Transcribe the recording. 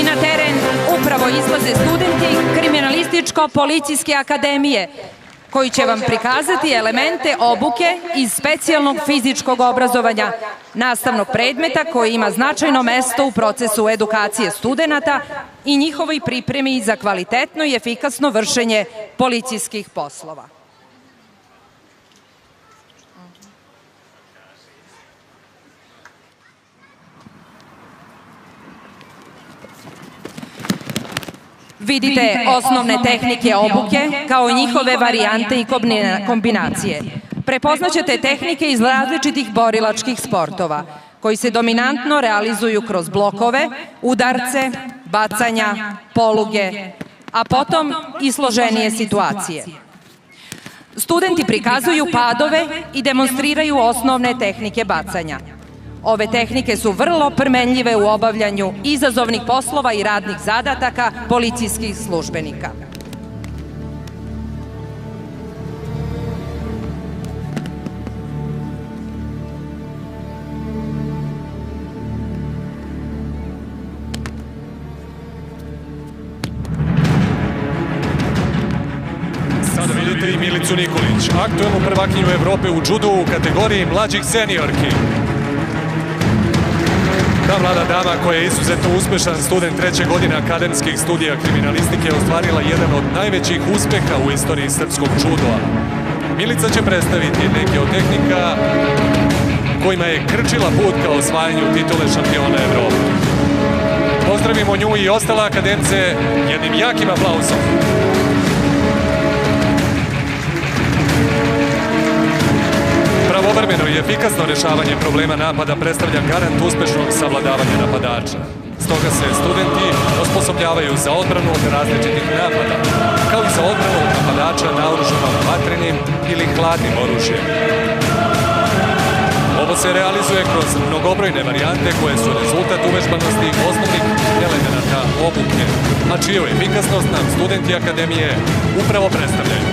I na teren upravo izlaze studenti Kriminalističko-policijske akademije, koji će vam prikazati elemente obuke iz specijalnog fizičkog obrazovanja, nastavnog predmeta koji ima značajno mesto u procesu edukacije studenta i njihovoj pripremi za kvalitetno i efikasno vršenje policijskih poslova. Vidite osnovne tehnike obuke kao i njihove varijante i kombinacije. Prepoznaćete tehnike iz različitih borilačkih sportova, koji se dominantno realizuju kroz blokove, udarce, bacanja, poluge, a potom i složenije situacije. Studenti prikazuju padove i demonstriraju osnovne tehnike bacanja. Ove tehnike su vrlo primenljive u obavljanju izazovnih poslova i radnih zadataka policijskih službenika. Sada vidite i Milicu Nikolić, aktuelnu prvakinju Evrope u džudu u kategoriji mlađih seniorki. Ta mlada dama koja je izuzetno uspešan student 3. godine akademskih studija kriminalistike je ostvarila jedan od najvećih uspeha u istoriji srpskog džudoa. Milica će predstaviti neke od tehnika kojima je krčila put ka osvajanju titule šampiona Evrope. Pozdravimo nju i ostale akademce jednim jakim aplauzom. Pravovremeno i efikasno rešavanje problema napada predstavlja garant uspešnog savladavanja napadača. Stoga se studenti osposobljavaju za odbranu od različitih napada, kao i za odbranu od napadača naoružanom vatrenim ili hladnim oružjem. Ovo se realizuje kroz mnogobrojne varijante koje su rezultat uvežbanosti osnovnih elemenata obuke, a čiju efikasnost nam studenti akademije upravo predstavljaju.